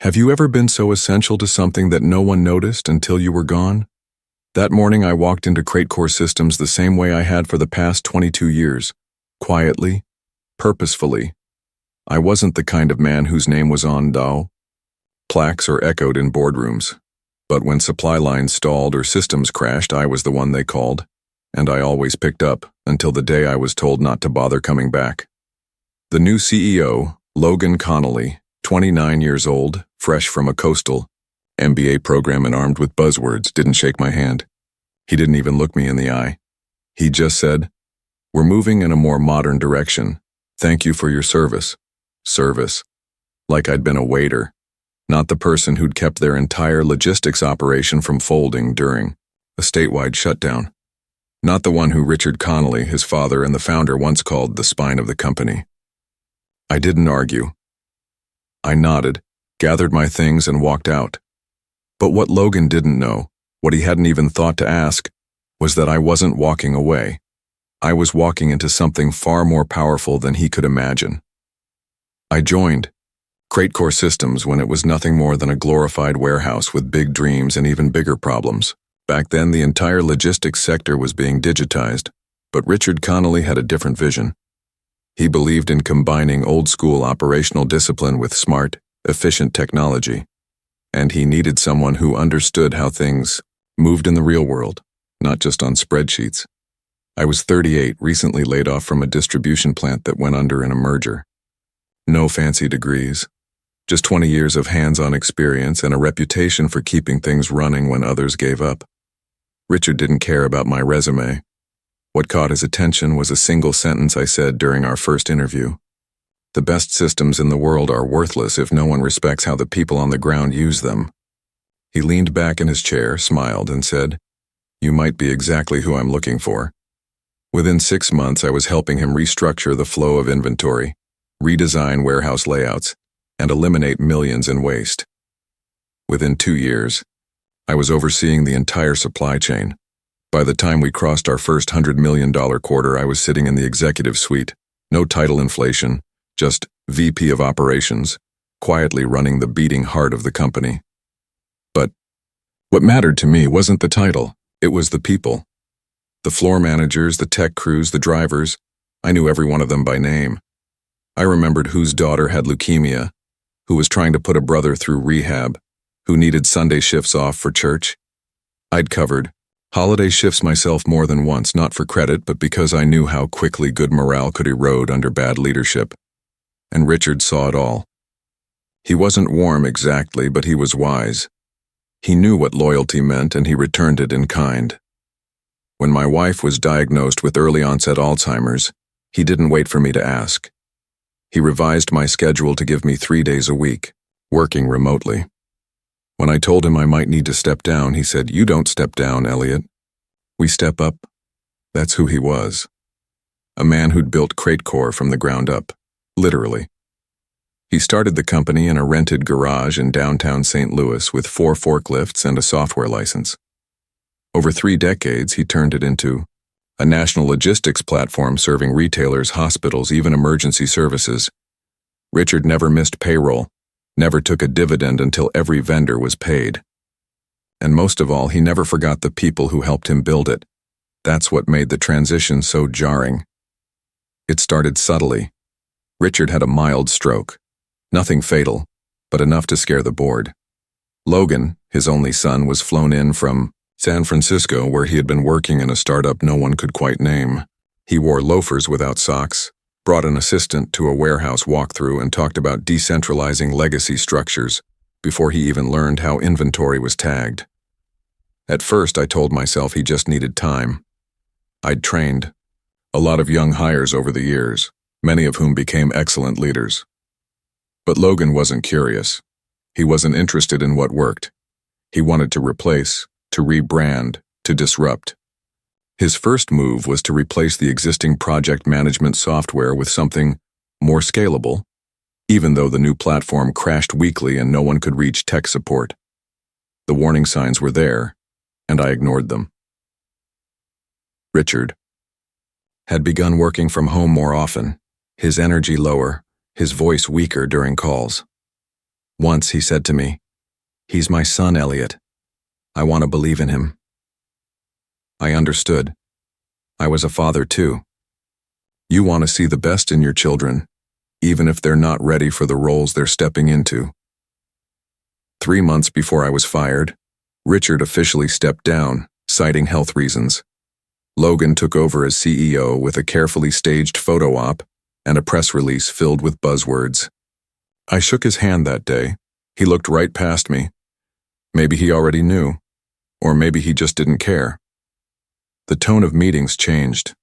Have you ever been so essential to something that no one noticed until you were gone? That morning I walked into Core Systems the same way I had for the past 22 years. Quietly, purposefully. I wasn't the kind of man whose name was on plaques or echoed in boardrooms. But when supply lines stalled or systems crashed, I was the one they called. And I always picked up, until the day I was told not to bother coming back. The new CEO, Logan Connolly, 29 years old, fresh from a coastal MBA program and armed with buzzwords, didn't shake my hand. He didn't even look me in the eye. He just said, "We're moving in a more modern direction. Thank you for your service." Service. Like I'd been a waiter, not the person who'd kept their entire logistics operation from folding during a statewide shutdown. Not the one who Richard Connolly, his father and the founder, once called the spine of the company. I didn't argue. I nodded, gathered my things, and walked out. But what Logan didn't know, what he hadn't even thought to ask, was that I wasn't walking away. I was walking into something far more powerful than he could imagine. I joined Core Systems when it was nothing more than a glorified warehouse with big dreams and even bigger problems. Back then, the entire logistics sector was being digitized, but Richard Connolly had a different vision. He believed in combining old-school operational discipline with smart, efficient technology, and he needed someone who understood how things moved in the real world, not just on spreadsheets. I was 38, recently laid off from a distribution plant that went under in a merger. No fancy degrees, just 20 years of hands-on experience and a reputation for keeping things running when others gave up. Richard didn't care about my resume. What caught his attention was a single sentence I said during our first interview. "The best systems in the world are worthless if no one respects how the people on the ground use them." He leaned back in his chair, smiled, and said, "You might be exactly who I'm looking for." Within 6 months, I was helping him restructure the flow of inventory, redesign warehouse layouts, and eliminate millions in waste. Within 2 years, I was overseeing the entire supply chain. By the time we crossed our first $100 million quarter, I was sitting in the executive suite. No title inflation, just VP of Operations, quietly running the beating heart of the company. But what mattered to me wasn't the title, it was the people. The floor managers, the tech crews, the drivers, I knew every one of them by name. I remembered whose daughter had leukemia, who was trying to put a brother through rehab, who needed Sunday shifts off for church. I'd covered holiday shifts myself more than once, not for credit, but because I knew how quickly good morale could erode under bad leadership. And Richard saw it all. He wasn't warm exactly, but he was wise. He knew what loyalty meant, and he returned it in kind. When my wife was diagnosed with early-onset Alzheimer's, he didn't wait for me to ask. He revised my schedule to give me 3 days a week, working remotely. When I told him I might need to step down, he said, "You don't step down, Elliot. We step up." That's who he was. A man who'd built Core from the ground up, literally. He started the company in a rented garage in downtown St. Louis with 4 forklifts and a software license. Over 3 decades, he turned it into a national logistics platform serving retailers, hospitals, even emergency services. Richard never missed payroll, never took a dividend until every vendor was paid. And most of all, he never forgot the people who helped him build it. That's what made the transition so jarring. It started subtly. Richard had a mild stroke. Nothing fatal, but enough to scare the board. Logan, his only son, was flown in from San Francisco, where he had been working in a startup no one could quite name. He wore loafers without socks, brought an assistant to a warehouse walkthrough, and talked about decentralizing legacy structures before he even learned how inventory was tagged. At first, I told myself he just needed time. I'd trained a lot of young hires over the years, many of whom became excellent leaders. But Logan wasn't curious. He wasn't interested in what worked. He wanted to replace, to rebrand, to disrupt. His first move was to replace the existing project management software with something more scalable, even though the new platform crashed weekly and no one could reach tech support. The warning signs were there, and I ignored them. Richard had begun working from home more often, his energy lower, his voice weaker during calls. Once he said to me, "He's my son, Elliot. I want to believe in him." I understood. I was a father too. You want to see the best in your children, even if they're not ready for the roles they're stepping into. 3 months before I was fired, Richard officially stepped down, citing health reasons. Logan took over as CEO with a carefully staged photo op and a press release filled with buzzwords. I shook his hand that day. He looked right past me. Maybe he already knew, or maybe he just didn't care. The tone of meetings changed.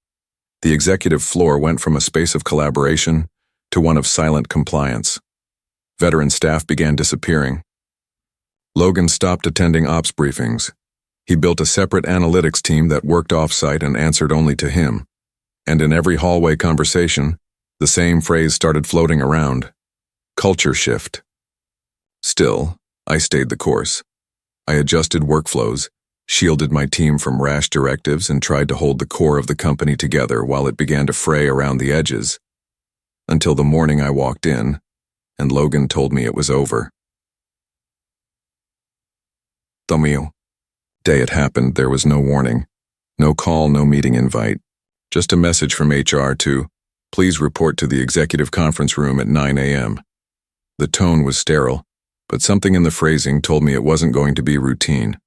The executive floor went from a space of collaboration to one of silent compliance. Veteran staff began disappearing. Logan stopped attending ops briefings. He built a separate analytics team that worked off-site and answered only to him. And in every hallway conversation, the same phrase started floating around: culture shift. Still, I stayed the course. I adjusted workflows, shielded my team from rash directives, and tried to hold the core of the company together while it began to fray around the edges. Until the morning I walked in, and Logan told me it was over. Domio. Day it happened, there was no warning. No call, no meeting invite. Just a message from HR to, "Please report to the executive conference room at 9 a.m. The tone was sterile, but something in the phrasing told me it wasn't going to be routine.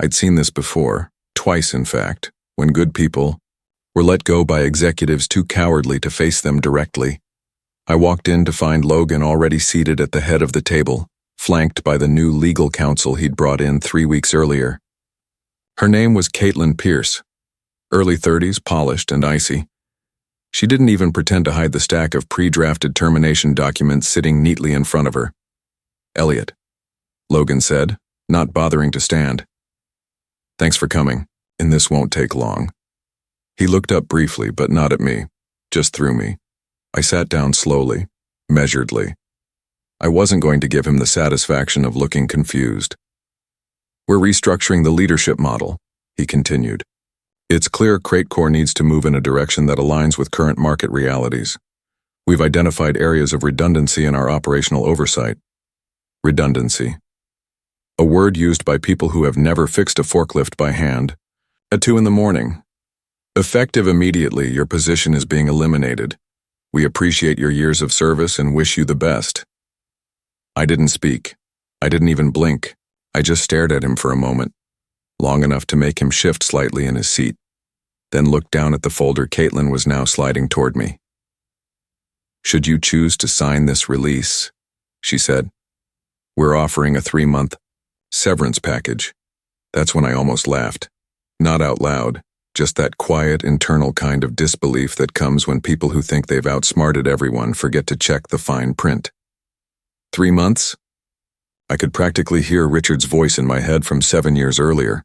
I'd seen this before, twice in fact, when good people were let go by executives too cowardly to face them directly. I walked in to find Logan already seated at the head of the table, flanked by the new legal counsel he'd brought in 3 weeks earlier. Her name was Caitlin Pierce, early 30s, polished and icy. She didn't even pretend to hide the stack of pre-drafted termination documents sitting neatly in front of her. "Elliot," Logan said, not bothering to stand. "Thanks for coming, and this won't take long." He looked up briefly, but not at me, just through me. I sat down slowly, measuredly. I wasn't going to give him the satisfaction of looking confused. "We're restructuring the leadership model," he continued. "It's clear CrateCore needs to move in a direction that aligns with current market realities. We've identified areas of redundancy in our operational oversight." Redundancy. A word used by people who have never fixed a forklift by hand. At 2 a.m. Effective immediately, your position is being eliminated. We appreciate your years of service and wish you the best. I didn't speak. I didn't even blink. I just stared at him for a moment, long enough to make him shift slightly in his seat, then looked down at the folder Caitlin was now sliding toward me. "Should you choose to sign this release," she said, "we're offering a 3-month severance package." That's when I almost laughed. Not out loud, just that quiet internal kind of disbelief that comes when people who think they've outsmarted everyone forget to check the fine print. 3 months? I could practically hear Richard's voice in my head from 7 years earlier,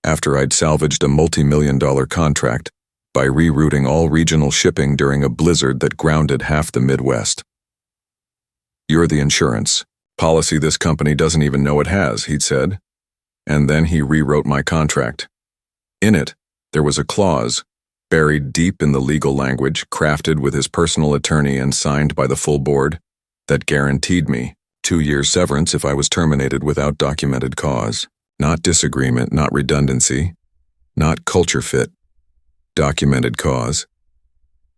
after I'd salvaged a multi-million-dollar contract by rerouting all regional shipping during a blizzard that grounded half the Midwest. "You're the insurance policy this company doesn't even know it has," he'd said. And then he rewrote my contract. In it, there was a clause, buried deep in the legal language, crafted with his personal attorney and signed by the full board, that guaranteed me 2 years severance if I was terminated without documented cause. Not disagreement, not redundancy, not culture fit. Documented cause,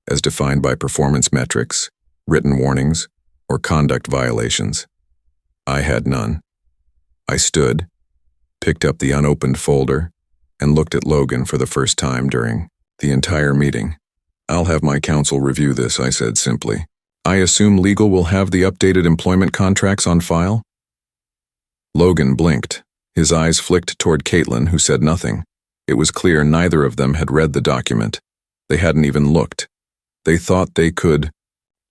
as defined by performance metrics, written warnings, or conduct violations. I had none. I stood, picked up the unopened folder, and looked at Logan for the first time during the entire meeting. "I'll have my counsel review this," I said simply. "I assume legal will have the updated employment contracts on file?" Logan blinked. His eyes flicked toward Caitlin, who said nothing. It was clear neither of them had read the document. They hadn't even looked. They thought they could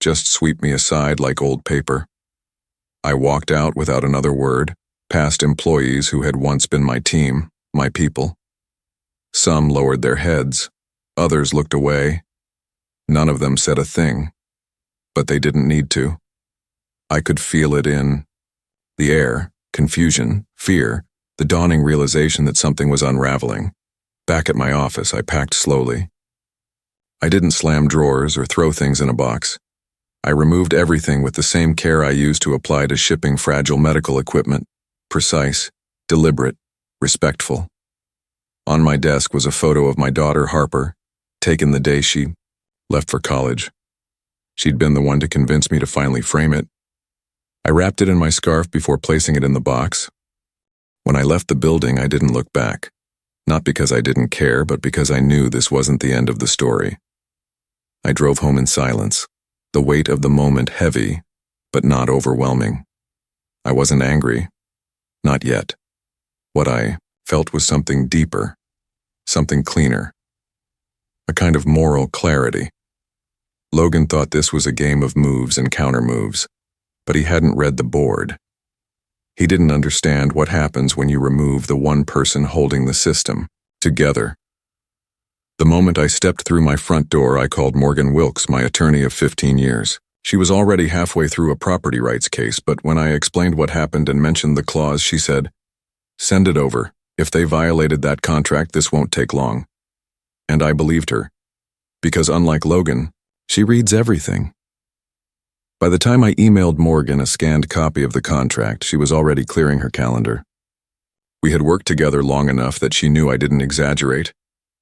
just sweep me aside like old paper. I walked out without another word, past employees who had once been my team, my people. Some lowered their heads. Others looked away. None of them said a thing. But they didn't need to. I could feel it in the air, confusion, fear, the dawning realization that something was unraveling. Back at my office, I packed slowly. I didn't slam drawers or throw things in a box. I removed everything with the same care I used to apply to shipping fragile medical equipment: precise, deliberate, respectful. On my desk was a photo of my daughter Harper, taken the day she left for college. She'd been the one to convince me to finally frame it. I wrapped it in my scarf before placing it in the box. When I left the building, I didn't look back. Not because I didn't care, but because I knew this wasn't the end of the story. I drove home in silence, the weight of the moment heavy, but not overwhelming. I wasn't angry. Not yet. What I felt was something deeper, something cleaner. A kind of moral clarity. Logan thought this was a game of moves and counter-moves, but he hadn't read the board. He didn't understand what happens when you remove the one person holding the system, together. The moment I stepped through my front door, I called Morgan Wilkes, my attorney of 15 years. She was already halfway through a property rights case, but when I explained what happened and mentioned the clause, she said, "Send it over. If they violated that contract, this won't take long." And I believed her. Because unlike Logan, she reads everything. By the time I emailed Morgan a scanned copy of the contract, she was already clearing her calendar. We had worked together long enough that she knew I didn't exaggerate.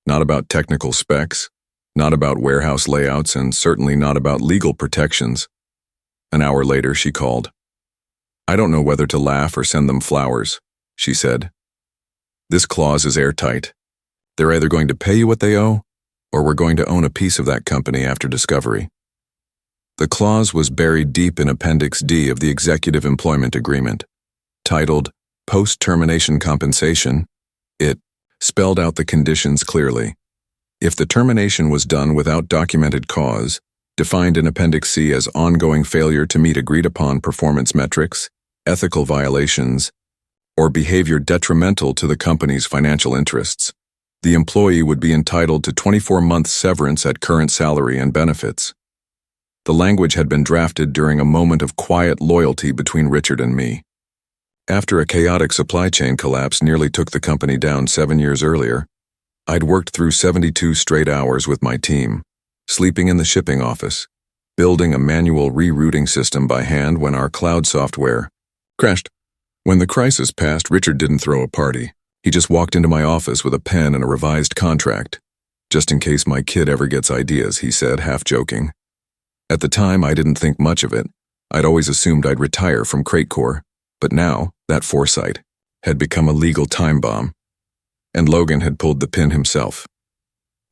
Not about technical specs, not about warehouse layouts, and certainly not about legal protections. An hour later, she called. "I don't know whether to laugh or send them flowers," she said. "This clause is airtight. They're either going to pay you what they owe, or we're going to own a piece of that company after discovery." The clause was buried deep in Appendix D of the Executive Employment Agreement. Titled Post-Termination Compensation, it spelled out the conditions clearly. If the termination was done without documented cause, defined in Appendix C as ongoing failure to meet agreed-upon performance metrics, ethical violations, or behavior detrimental to the company's financial interests, the employee would be entitled to 24-month severance at current salary and benefits. The language had been drafted during a moment of quiet loyalty between Richard and me. After a chaotic supply chain collapse nearly took the company down 7 years earlier, I'd worked through 72 straight hours with my team, sleeping in the shipping office, building a manual rerouting system by hand when our cloud software crashed. When the crisis passed, Richard didn't throw a party. He just walked into my office with a pen and a revised contract. "Just in case my kid ever gets ideas," he said, half joking. At the time, I didn't think much of it. I'd always assumed I'd retire from Crate Corps, but now, that foresight had become a legal time bomb. And Logan had pulled the pin himself.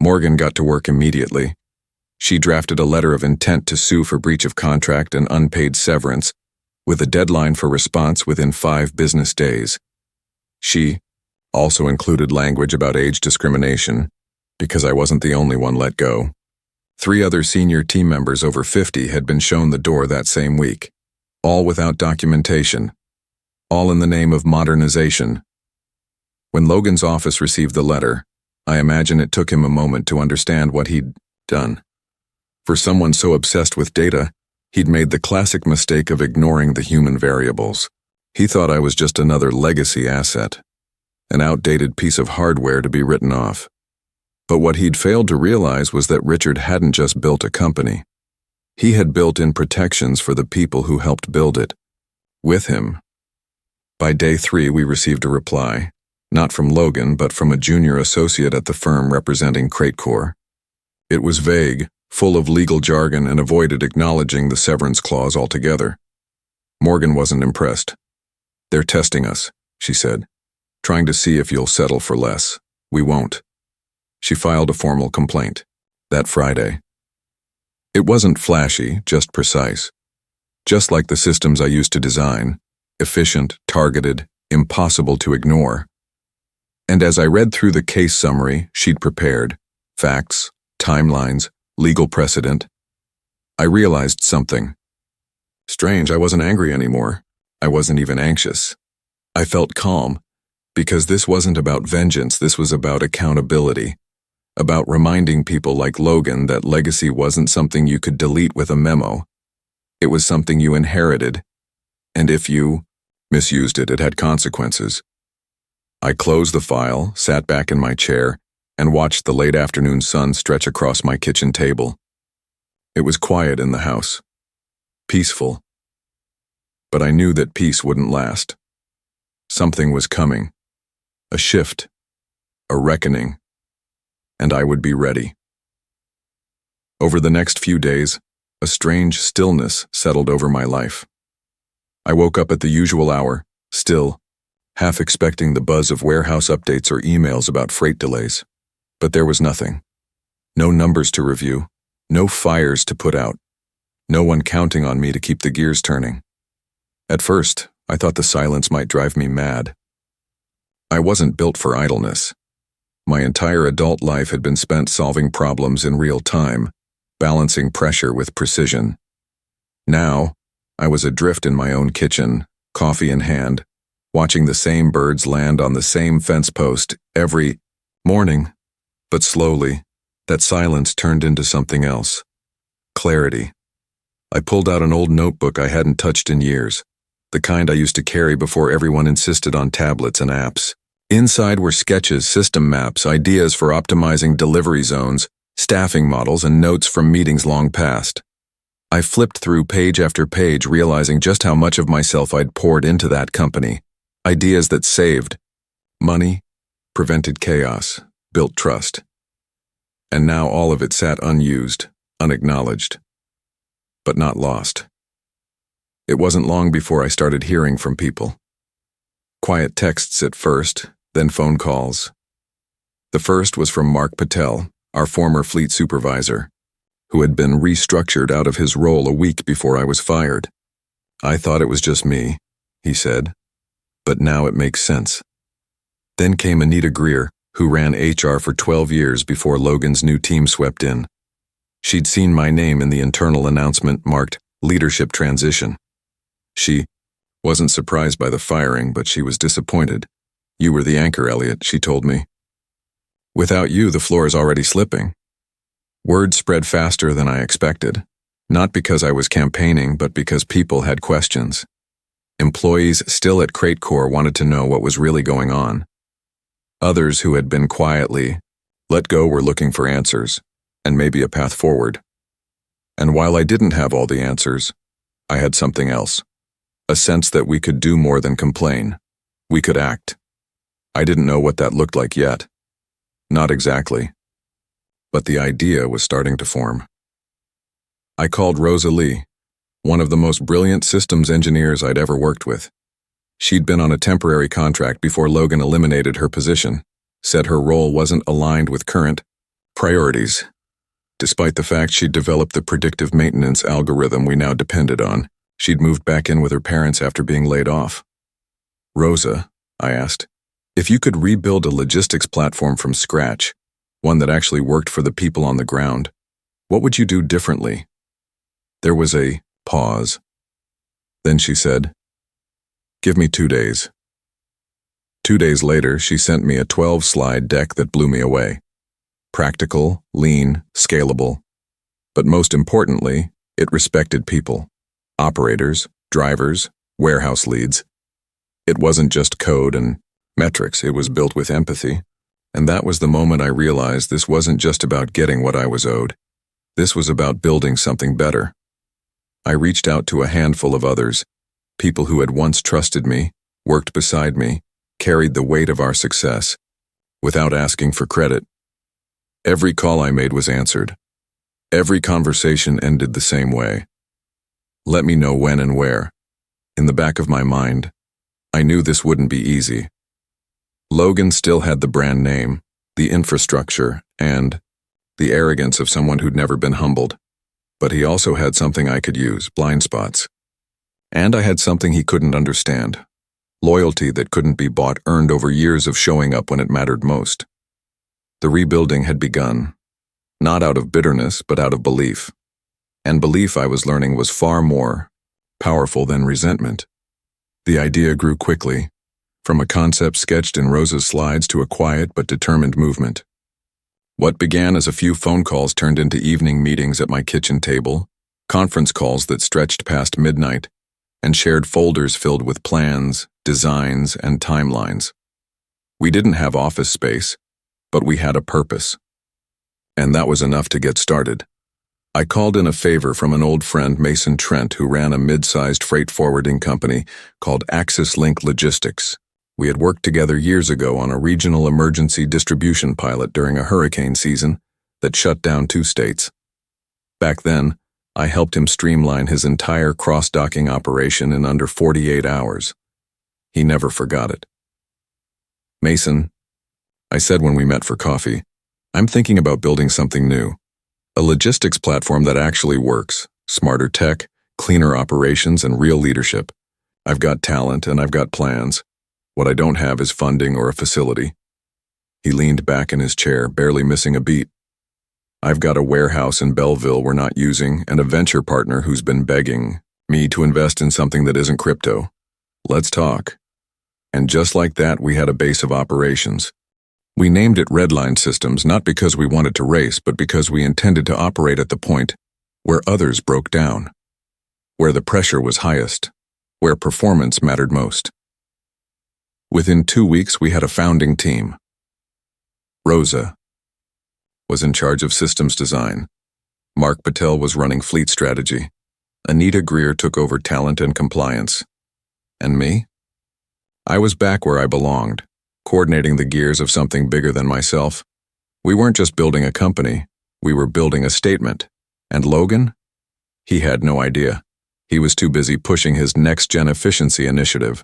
Morgan got to work immediately. She drafted a letter of intent to sue for breach of contract and unpaid severance, with a deadline for response within 5 business days. She also included language about age discrimination, because I wasn't the only one let go. 3 other senior team members over 50 had been shown the door that same week, all without documentation, all in the name of modernization. When Logan's office received the letter, I imagine it took him a moment to understand what he'd done. For someone so obsessed with data, he'd made the classic mistake of ignoring the human variables. He thought I was just another legacy asset, an outdated piece of hardware to be written off. But what he'd failed to realize was that Richard hadn't just built a company. He had built in protections for the people who helped build it, with him. By day 3, we received a reply, not from Logan, but from a junior associate at the firm representing Crate Corps. It was vague, full of legal jargon, and avoided acknowledging the severance clause altogether. Morgan wasn't impressed. "They're testing us," she said, "trying to see if you'll settle for less. We won't." She filed a formal complaint that Friday. It wasn't flashy, just precise. Just like the systems I used to design, efficient, targeted, impossible to ignore. And as I read through the case summary she'd prepared, facts, timelines, legal precedent, I realized something. Strange, I wasn't angry anymore. I wasn't even anxious. I felt calm, because this wasn't about vengeance, this was about accountability. About reminding people like Logan that legacy wasn't something you could delete with a memo. It was something you inherited, and if you misused it, it had consequences. I closed the file, sat back in my chair, and watched the late afternoon sun stretch across my kitchen table. It was quiet in the house. peaceful. But I knew that peace wouldn't last. Something was coming. A shift. A reckoning. And I would be ready. Over the next few days, a strange stillness settled over my life. I woke up at the usual hour, still, half expecting the buzz of warehouse updates or emails about freight delays. But there was nothing. No numbers to review, no fires to put out, no one counting on me to keep the gears turning. At first, I thought the silence might drive me mad. I wasn't built for idleness. My entire adult life had been spent solving problems in real time, balancing pressure with precision. Now, I was adrift in my own kitchen, coffee in hand, watching the same birds land on the same fence post every morning. But slowly, that silence turned into something else. Clarity. I pulled out an old notebook I hadn't touched in years, the kind I used to carry before everyone insisted on tablets and apps. Inside were sketches, system maps, ideas for optimizing delivery zones, staffing models, and notes from meetings long past. I flipped through page after page, realizing just how much of myself I'd poured into that company. Ideas that saved money, prevented chaos, built trust. And now all of it sat unused, unacknowledged, but not lost. It wasn't long before I started hearing from people. Quiet texts at first, then phone calls. The first was from Mark Patel, our former fleet supervisor, who had been restructured out of his role a week before I was fired. I thought it was just me, he said, but now it makes sense. Then came Anita Greer, who ran HR for 12 years before Logan's new team swept in. She'd seen my name in the internal announcement marked leadership transition. She wasn't surprised by the firing, but she was disappointed. You were the anchor, Elliot, she told me. Without you, the floor is already slipping. Word spread faster than I expected, not because I was campaigning, but because people had questions. Employees still at Crate Core wanted to know what was really going on. Others who had been quietly let go were looking for answers, and maybe a path forward. And while I didn't have all the answers, I had something else. A sense that we could do more than complain. We could act. I didn't know what that looked like yet. Not exactly. But the idea was starting to form. I called Rosa Lee, one of the most brilliant systems engineers I'd ever worked with. She'd been on a temporary contract before Logan eliminated her position, said her role wasn't aligned with current priorities. Despite the fact she'd developed the predictive maintenance algorithm we now depended on, she'd moved back in with her parents after being laid off. Rosa, I asked, if you could rebuild a logistics platform from scratch, one that actually worked for the people on the ground, what would you do differently? There was a pause. Then she said, give me 2 days. 2 days later, she sent me a 12-slide deck that blew me away. Practical, lean, scalable. But most importantly, it respected people. Operators, drivers, warehouse leads. It wasn't just code and metrics, it was built with empathy. And that was the moment I realized this wasn't just about getting what I was owed. This was about building something better. I reached out to a handful of others, people who had once trusted me, worked beside me, carried the weight of our success, without asking for credit. Every call I made was answered. Every conversation ended the same way. Let me know when and where. In the back of my mind, I knew this wouldn't be easy. Logan still had the brand name, the infrastructure, and the arrogance of someone who'd never been humbled. But he also had something I could use, blind spots. And I had something he couldn't understand. Loyalty that couldn't be bought, earned over years of showing up when it mattered most. The rebuilding had begun, not out of bitterness, but out of belief. And belief, I was learning, was far more powerful than resentment. The idea grew quickly, from a concept sketched in Rosa's slides to a quiet but determined movement. What began as a few phone calls turned into evening meetings at my kitchen table, conference calls that stretched past midnight, and shared folders filled with plans, designs, and timelines. We didn't have office space, but we had a purpose. And that was enough to get started. I called in a favor from an old friend, Mason Trent, who ran a mid-sized freight forwarding company called Axis Link Logistics. We had worked together years ago on a regional emergency distribution pilot during a hurricane season that shut down 2 states. Back then, I helped him streamline his entire cross-docking operation in under 48 hours. He never forgot it. "Mason," I said when we met for coffee, "I'm thinking about building something new. A logistics platform that actually works, smarter tech, cleaner operations, and real leadership. I've got talent and I've got plans. What I don't have is funding or a facility." He leaned back in his chair, barely missing a beat. "I've got a warehouse in Belleville we're not using and a venture partner who's been begging me to invest in something that isn't crypto. Let's talk." And just like that, we had a base of operations. We named it Redline Systems not because we wanted to race, but because we intended to operate at the point where others broke down, where the pressure was highest, where performance mattered most. Within 2 weeks, we had a founding team. Rosa was in charge of systems design. Mark Patel was running fleet strategy. Anita Greer took over talent and compliance. And me? I was back where I belonged, coordinating the gears of something bigger than myself. We weren't just building a company, we were building a statement. And Logan? He had no idea. He was too busy pushing his next-gen efficiency initiative,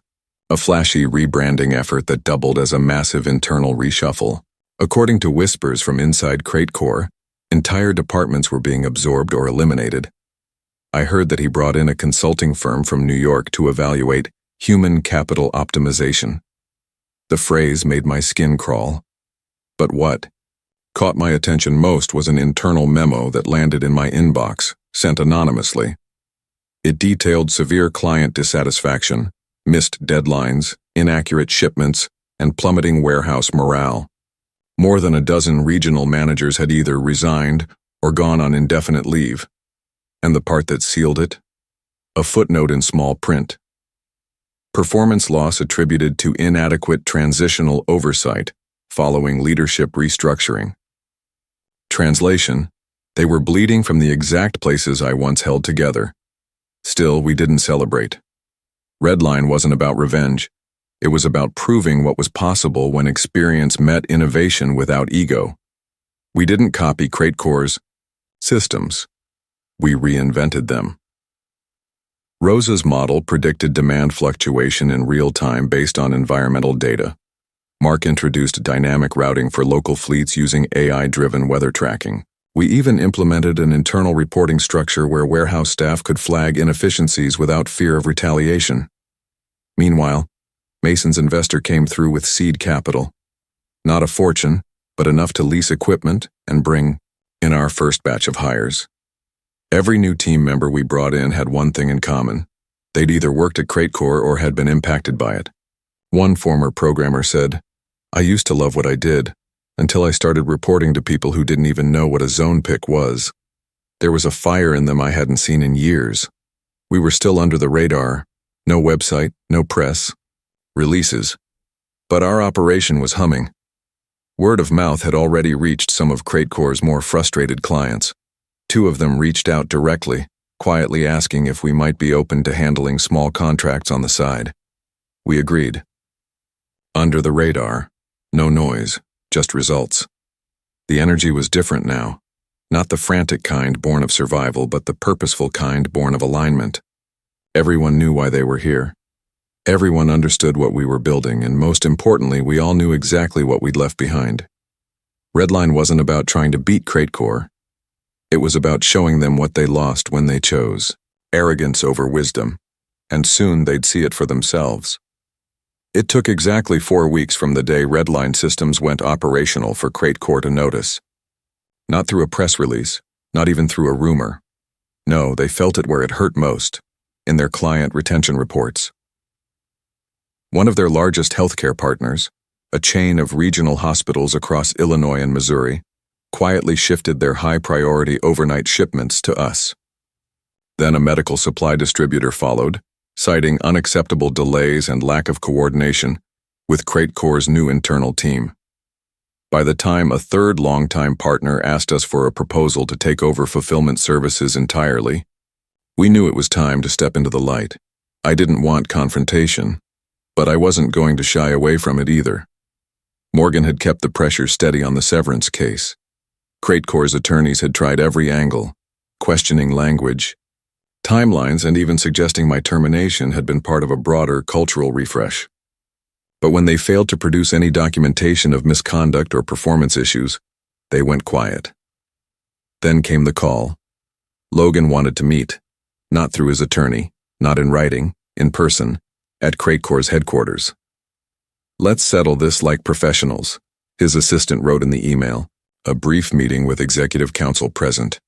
a flashy rebranding effort that doubled as a massive internal reshuffle. According to whispers from inside CrateCore, entire departments were being absorbed or eliminated. I heard that he brought in a consulting firm from New York to evaluate human capital optimization. The phrase made my skin crawl. But what caught my attention most was an internal memo that landed in my inbox, sent anonymously. It detailed severe client dissatisfaction, missed deadlines, inaccurate shipments, and plummeting warehouse morale. More than a dozen regional managers had either resigned or gone on indefinite leave. And the part that sealed it? A footnote in small print. Performance loss attributed to inadequate transitional oversight following leadership restructuring. Translation: they were bleeding from the exact places I once held together. Still, we didn't celebrate. Redline wasn't about revenge. It was about proving what was possible when experience met innovation without ego. We didn't copy CrateCore's systems. We reinvented them. Rosa's model predicted demand fluctuation in real time based on environmental data. Mark introduced dynamic routing for local fleets using AI-driven weather tracking. We even implemented an internal reporting structure where warehouse staff could flag inefficiencies without fear of retaliation. Meanwhile, Mason's investor came through with seed capital. Not a fortune, but enough to lease equipment and bring in our first batch of hires. Every new team member we brought in had one thing in common. They'd either worked at CrateCore or had been impacted by it. One former programmer said, "I used to love what I did, until I started reporting to people who didn't even know what a zone pick was. There was a fire in them I hadn't seen in years. We were still under the radar. No website, no press, releases. But our operation was humming. Word of mouth had already reached some of CrateCore's more frustrated clients. 2 of them reached out directly, quietly asking if we might be open to handling small contracts on the side. We agreed. Under the radar, no noise, just results. The energy was different now. Not the frantic kind born of survival, but the purposeful kind born of alignment. Everyone knew why they were here. Everyone understood what we were building, and most importantly, we all knew exactly what we'd left behind. Redline wasn't about trying to beat CrateCore. It was about showing them what they lost when they chose. Arrogance over wisdom. And soon they'd see it for themselves. It took exactly 4 weeks from the day Redline Systems went operational for CrateCore to notice. Not through a press release, not even through a rumor. No, they felt it where it hurt most, in their client retention reports. One of their largest healthcare partners, a chain of regional hospitals across Illinois and Missouri, quietly shifted their high-priority overnight shipments to us. Then a medical supply distributor followed, citing unacceptable delays and lack of coordination with CrateCore's new internal team. By the time a third longtime partner asked us for a proposal to take over fulfillment services entirely, we knew it was time to step into the light. I didn't want confrontation, but I wasn't going to shy away from it either. Morgan had kept the pressure steady on the severance case. Cratecore's attorneys had tried every angle, questioning language, timelines, and even suggesting my termination had been part of a broader cultural refresh. But when they failed to produce any documentation of misconduct or performance issues, they went quiet. Then came the call. Logan wanted to meet, not through his attorney, not in writing, in person, at Cratecore's headquarters. "Let's settle this like professionals," his assistant wrote in the email, a brief meeting with executive counsel present.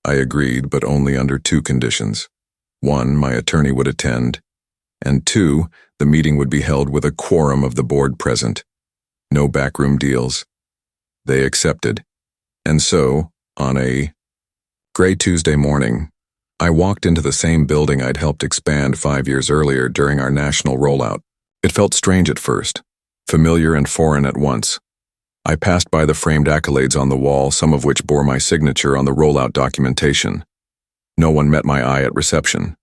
I agreed, but only under two conditions. 1, my attorney would attend, and 2, the meeting would be held with a quorum of the board present. No backroom deals. They accepted. And so, on a gray Tuesday morning, I walked into the same building I'd helped expand 5 years earlier during our national rollout. It felt strange at first, familiar and foreign at once. I passed by the framed accolades on the wall, some of which bore my signature on the rollout documentation. No one met my eye at reception.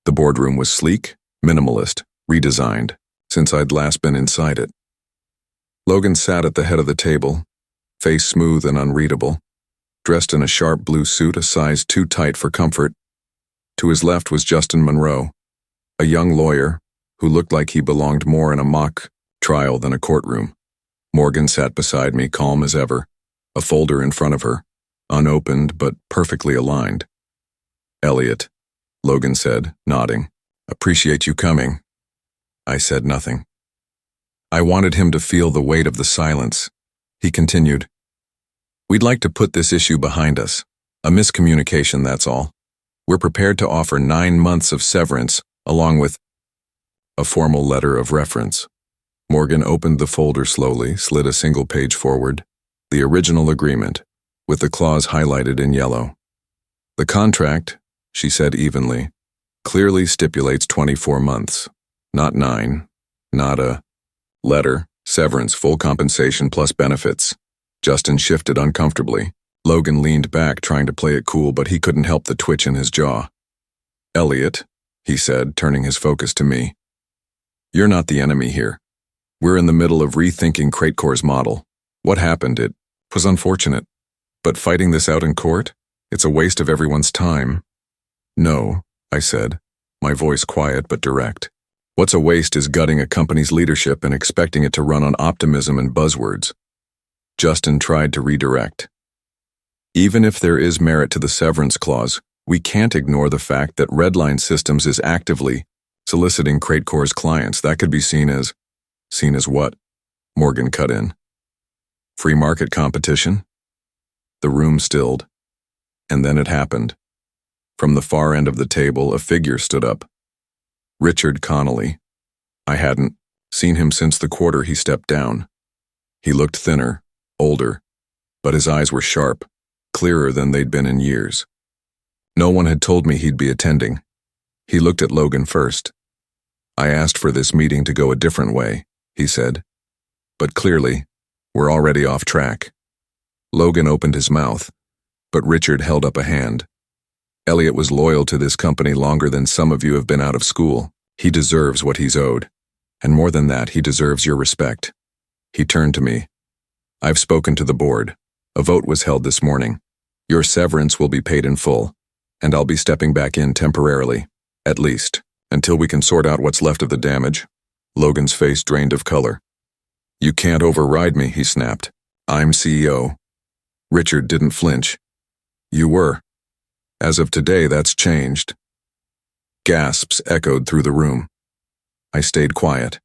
The boardroom was sleek, minimalist, redesigned, since I'd last been inside it. Logan sat at the head of the table, face smooth and unreadable, dressed in a sharp blue suit a size too tight for comfort. To his left was Justin Monroe, a young lawyer who looked like he belonged more in a mock trial than a courtroom. Morgan sat beside me, calm as ever, a folder in front of her, unopened but perfectly aligned. "Elliot," Logan said, nodding. "Appreciate you coming." I said nothing. I wanted him to feel the weight of the silence. He continued, "We'd like to put this issue behind us. A miscommunication, that's all. We're prepared to offer 9 months of severance, along with a formal letter of reference." Morgan opened the folder slowly, slid a single page forward. The original agreement, with the clause highlighted in yellow. "The contract," she said evenly, "clearly stipulates 24 months, not 9, not a letter, severance, full compensation plus benefits." Justin shifted uncomfortably. Logan leaned back, trying to play it cool, but he couldn't help the twitch in his jaw. "Elliot," he said, turning his focus to me, "you're not the enemy here. We're in the middle of rethinking Cratecore's model. What happened? It was unfortunate. But fighting this out in court? It's a waste of everyone's time." "No," I said, my voice quiet but direct. "What's a waste is gutting a company's leadership and expecting it to run on optimism and buzzwords." Justin tried to redirect. "Even if there is merit to the severance clause, we can't ignore the fact that Redline Systems is actively soliciting Cratecore's clients. That could be seen as..." "Seen as what?" Morgan cut in. "Free market competition?" The room stilled. And then it happened. From the far end of the table, a figure stood up. Richard Connolly. I hadn't seen him since the quarter he stepped down. He looked thinner, older, but his eyes were sharp, clearer than they'd been in years. No one had told me he'd be attending. He looked at Logan first. "I asked for this meeting to go a different way," he said. "But clearly, we're already off track." Logan opened his mouth, but Richard held up a hand. "Elliot was loyal to this company longer than some of you have been out of school. He deserves what he's owed. And more than that, he deserves your respect." He turned to me. "I've spoken to the board. A vote was held this morning. Your severance will be paid in full, and I'll be stepping back in temporarily, at least, until we can sort out what's left of the damage." Logan's face drained of color. "You can't override me," he snapped. "I'm CEO." Richard didn't flinch. "You were. As of today, that's changed." Gasps echoed through the room. I stayed quiet.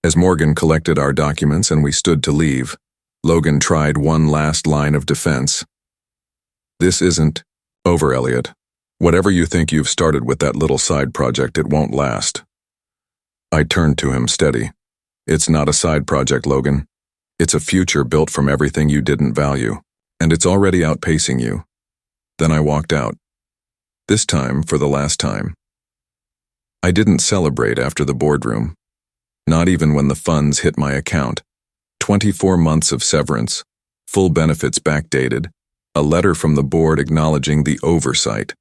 As Morgan collected our documents and we stood to leave, Logan tried one last line of defense. "This isn't over, Elliot. Whatever you think you've started with that little side project, it won't last." I turned to him, steady. "It's not a side project, Logan. It's a future built from everything you didn't value, and it's already outpacing you." Then I walked out. This time for the last time. I didn't celebrate after the boardroom. Not even when the funds hit my account. 24 months of severance, full benefits backdated, a letter from the board acknowledging the oversight.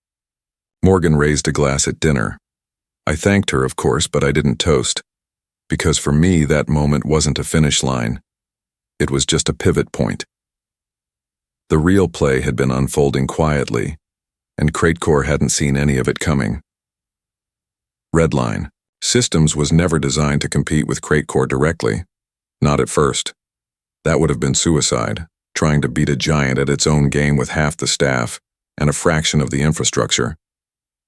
Morgan raised a glass at dinner. I thanked her, of course, but I didn't toast, because for me that moment wasn't a finish line. It was just a pivot point. The real play had been unfolding quietly, and Cratecore hadn't seen any of it coming. Redline. Systems was never designed to compete with Cratecore directly. Not at first. That would have been suicide, trying to beat a giant at its own game with half the staff and a fraction of the infrastructure.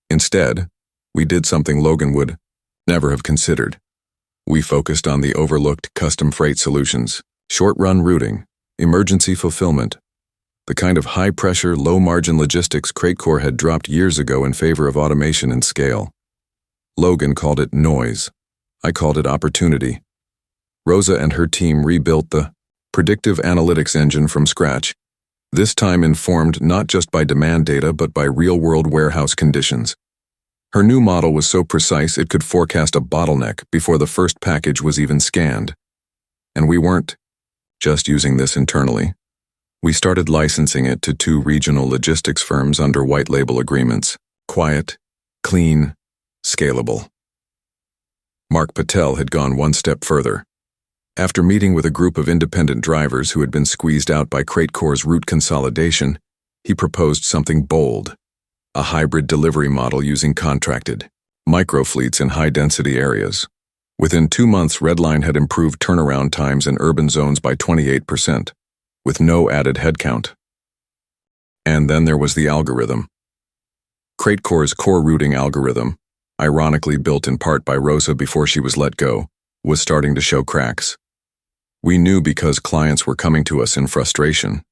Instead, we did something Logan would never have considered. We focused on the overlooked custom freight solutions, short-run routing, emergency fulfillment, the kind of high-pressure, low-margin logistics Cratecore had dropped years ago in favor of automation and scale. Logan called it noise. I called it opportunity. Rosa and her team rebuilt the predictive analytics engine from scratch, this time informed not just by demand data but by real-world warehouse conditions. Her new model was so precise it could forecast a bottleneck before the first package was even scanned. And we weren't just using this internally. We started licensing it to 2 regional logistics firms under white label agreements. Quiet, clean, scalable. Mark Patel had gone one step further. After meeting with a group of independent drivers who had been squeezed out by Cratecore's route consolidation, he proposed something bold. A hybrid delivery model using contracted microfleets in high-density areas. Within 2 months, Redline had improved turnaround times in urban zones by 28%, with no added headcount. And then there was the algorithm. Cratecore's core routing algorithm, ironically built in part by Rosa before she was let go, was starting to show cracks. We knew because clients were coming to us in frustration.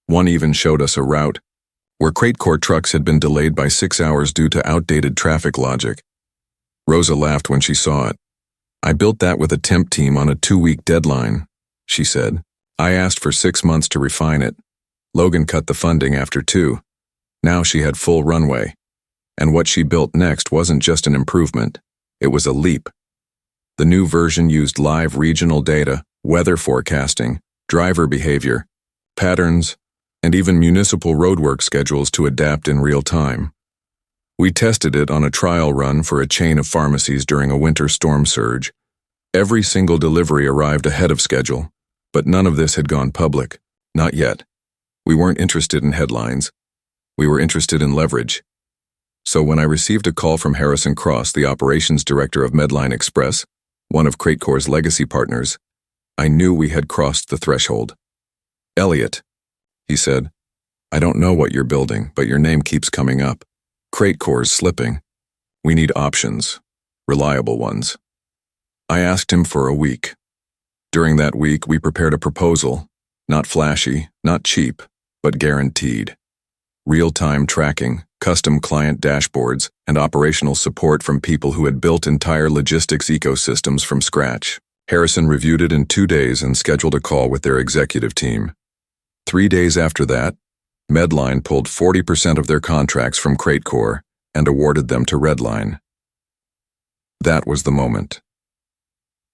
One even showed us a route where Cratecore trucks had been delayed by 6 hours due to outdated traffic logic. Rosa laughed when she saw it. I built that with a temp team on a 2-week deadline, she said. I asked for 6 months to refine it. Logan cut the funding after 2. Now she had full runway. And what she built next wasn't just an improvement, it was a leap. The new version used live regional data, weather forecasting, driver behavior, patterns, and even municipal roadwork schedules to adapt in real time. We tested it on a trial run for a chain of pharmacies during a winter storm surge. Every single delivery arrived ahead of schedule, but none of this had gone public. Not yet. We weren't interested in headlines. We were interested in leverage. So when I received a call from Harrison Cross, the operations director of Medline Express, one of Cratecore's legacy partners, I knew we had crossed the threshold. Elliot, he said, I don't know what you're building, but your name keeps coming up. Cratecore's slipping. We need options, reliable ones. I asked him for a week. During that week, we prepared a proposal, not flashy, not cheap, but guaranteed. Real-time tracking, custom client dashboards, and operational support from people who had built entire logistics ecosystems from scratch. Harrison reviewed it in 2 days and scheduled a call with their executive team. 3 days after that, Medline pulled 40% of their contracts from Cratecore and awarded them to Redline. That was the moment.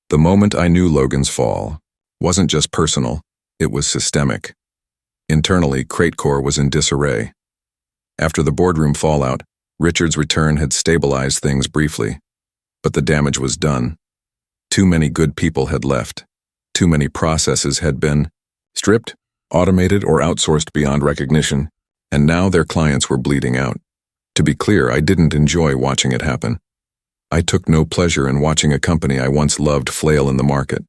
The moment I knew Logan's fall wasn't just personal, it was systemic. Internally, Cratecore was in disarray. After the boardroom fallout, Richard's return had stabilized things briefly, but the damage was done. Too many good people had left. Too many processes had been stripped, automated, or outsourced beyond recognition, and now their clients were bleeding out. To be clear, I didn't enjoy watching it happen. I took no pleasure in watching a company I once loved flail in the market,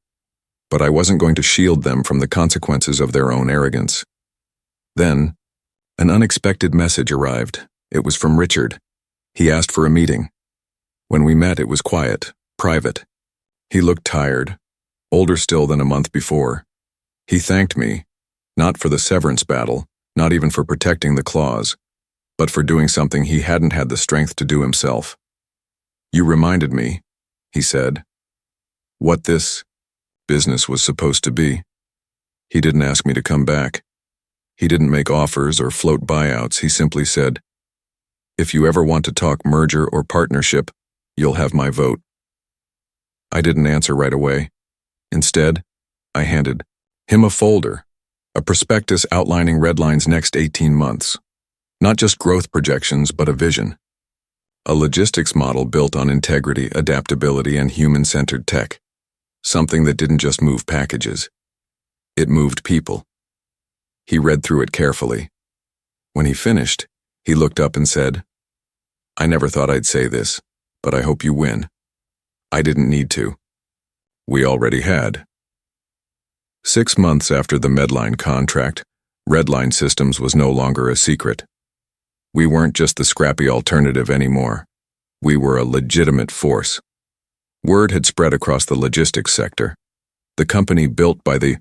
but I wasn't going to shield them from the consequences of their own arrogance. Then, an unexpected message arrived. It was from Richard. He asked for a meeting. When we met, it was quiet, private. He looked tired, older still than a month before. He thanked me, not for the severance battle, not even for protecting the clause, but for doing something he hadn't had the strength to do himself. You reminded me, he said, what this business was supposed to be. He didn't ask me to come back. He didn't make offers or float buyouts. He simply said, if you ever want to talk merger or partnership, you'll have my vote. I didn't answer right away. Instead, I handed him a folder, a prospectus outlining Redline's next 18 months. Not just growth projections, but a vision. A logistics model built on integrity, adaptability, and human-centered tech. Something that didn't just move packages. It moved people. He read through it carefully. When he finished, he looked up and said, "I never thought I'd say this, but I hope you win." I didn't need to. We already had. 6 months after the Medline contract, Redline Systems was no longer a secret. We weren't just the scrappy alternative anymore. We were a legitimate force. Word had spread across the logistics sector. The company built by the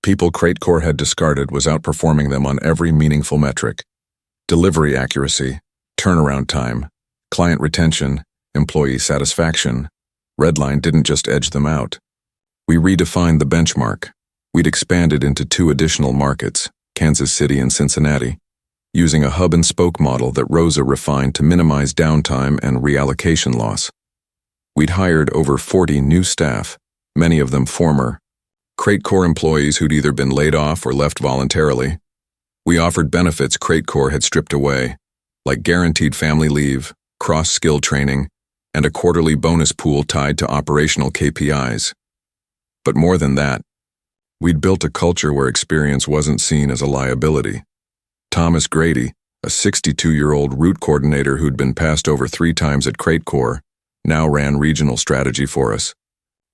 people CrateCore had discarded was outperforming them on every meaningful metric. Delivery accuracy, turnaround time, client retention, employee satisfaction. Redline didn't just edge them out. We redefined the benchmark. We'd expanded into 2 additional markets, Kansas City and Cincinnati, using a hub-and-spoke model that Rosa refined to minimize downtime and reallocation loss. We'd hired over 40 new staff, many of them former CrateCore employees who'd either been laid off or left voluntarily. We offered benefits CrateCore had stripped away, like guaranteed family leave, cross-skill training, and a quarterly bonus pool tied to operational KPIs. But more than that, we'd built a culture where experience wasn't seen as a liability. Thomas Grady, a 62-year-old route coordinator who'd been passed over 3 times at CrateCore, now ran regional strategy for us.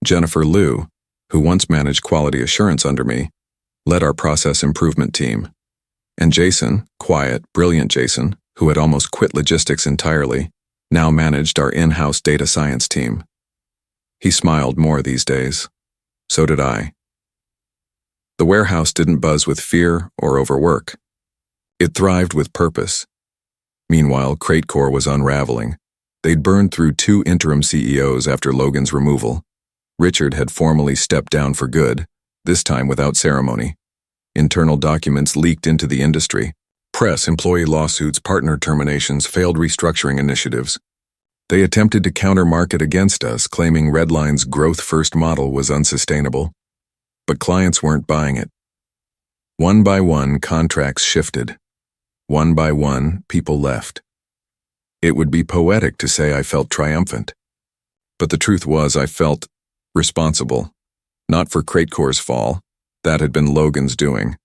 Jennifer Liu, who once managed quality assurance under me, led our process improvement team. And Jason, quiet, brilliant Jason, who had almost quit logistics entirely, now managed our in-house data science team. He smiled more these days. So did I. The warehouse didn't buzz with fear or overwork. It thrived with purpose. Meanwhile, CrateCore was unraveling. They'd burned through 2 interim CEOs after Logan's removal. Richard had formally stepped down for good, this time without ceremony. Internal documents leaked into the industry. Press, employee lawsuits, partner terminations, failed restructuring initiatives. They attempted to counter-market against us, claiming Redline's growth-first model was unsustainable. But clients weren't buying it. One by one, contracts shifted. One by one, people left. It would be poetic to say I felt triumphant. But the truth was I felt responsible, not for CrateCore's fall, that had been Logan's doing,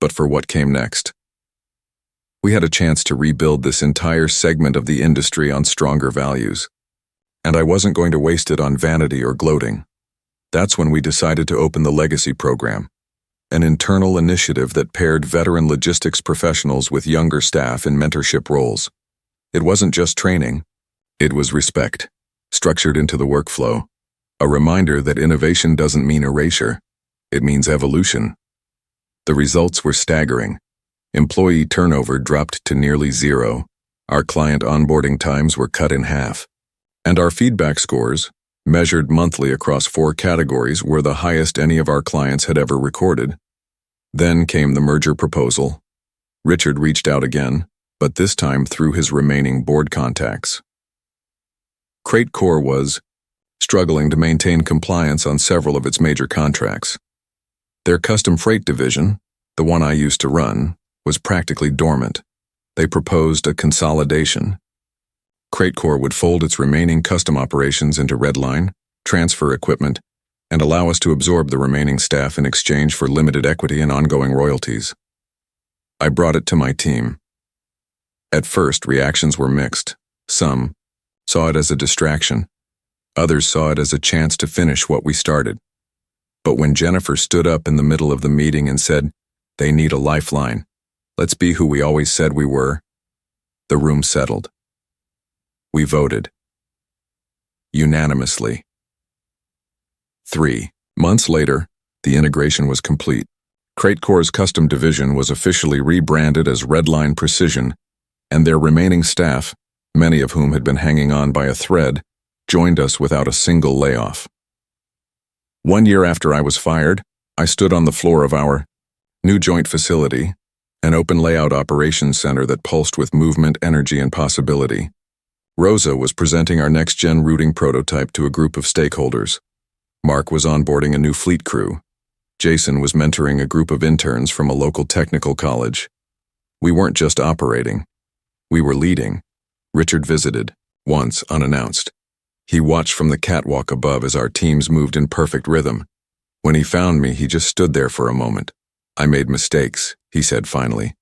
but for what came next. We had a chance to rebuild this entire segment of the industry on stronger values, and I wasn't going to waste it on vanity or gloating. That's when we decided to open the Legacy Program, an internal initiative that paired veteran logistics professionals with younger staff in mentorship roles. It wasn't just training, it was respect, structured into the workflow. A reminder that innovation doesn't mean erasure, it means evolution. The results were staggering. Employee turnover dropped to nearly 0. Our client onboarding times were cut in half. And our feedback scores, measured monthly across 4 categories, were the highest any of our clients had ever recorded. Then came the merger proposal. Richard reached out again, but this time through his remaining board contacts. CrateCore was struggling to maintain compliance on several of its major contracts. Their custom freight division, the one I used to run, was practically dormant. They proposed a consolidation. CrateCore would fold its remaining custom operations into Redline, transfer equipment, and allow us to absorb the remaining staff in exchange for limited equity and ongoing royalties. I brought it to my team. At first, reactions were mixed. Some saw it as a distraction. Others saw it as a chance to finish what we started. But when Jennifer stood up in the middle of the meeting and said, "They need a lifeline. Let's be who we always said we were," the room settled. We voted. Unanimously. 3 months later, the integration was complete. CrateCore's custom division was officially rebranded as Redline Precision, and their remaining staff, many of whom had been hanging on by a thread, joined us without a single layoff. 1 year after I was fired, I stood on the floor of our new joint facility, an open layout operations center that pulsed with movement, energy, and possibility. Rosa was presenting our next-gen routing prototype to a group of stakeholders. Mark was onboarding a new fleet crew. Jason was mentoring a group of interns from a local technical college. We weren't just operating. We were leading. Richard visited, once unannounced. He watched from the catwalk above as our teams moved in perfect rhythm. When he found me, he just stood there for a moment. "I made mistakes," he said finally.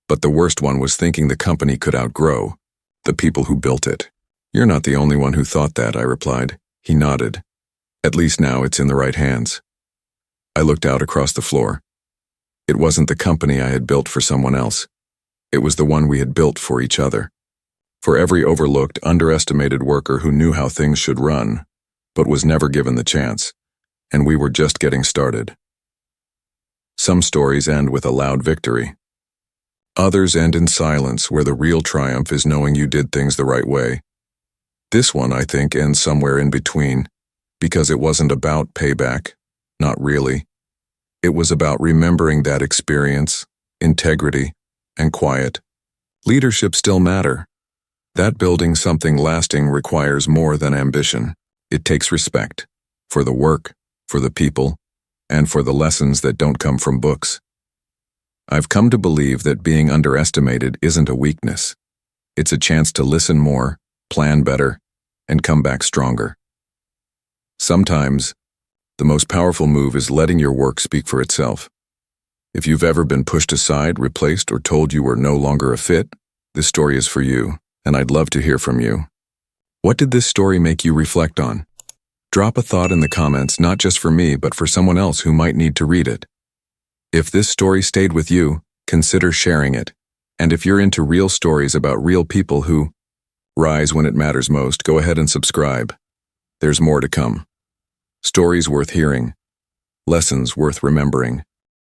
"But the worst one was thinking the company could outgrow the people who built it." "You're not the only one who thought that," I replied. He nodded. "At least now it's in the right hands." I looked out across the floor. It wasn't the company I had built for someone else. It was the one we had built for each other. For every overlooked, underestimated worker who knew how things should run, but was never given the chance. And we were just getting started. Some stories end with a loud victory. Others end in silence, where the real triumph is knowing you did things the right way. This one, I think, ends somewhere in between, because it wasn't about payback. Not really. It was about remembering that experience, integrity, and quiet. Leadership still matter. That building something lasting requires more than ambition. It takes respect for the work, for the people, and for the lessons that don't come from books. I've come to believe that being underestimated isn't a weakness. It's a chance to listen more, plan better, and come back stronger. Sometimes, the most powerful move is letting your work speak for itself. If you've ever been pushed aside, replaced, or told you were no longer a fit, this story is for you, and I'd love to hear from you. What did this story make you reflect on? Drop a thought in the comments, not just for me, but for someone else who might need to read it. If this story stayed with you, consider sharing it. And if you're into real stories about real people who rise when it matters most, go ahead and subscribe. There's more to come. Stories worth hearing. Lessons worth remembering.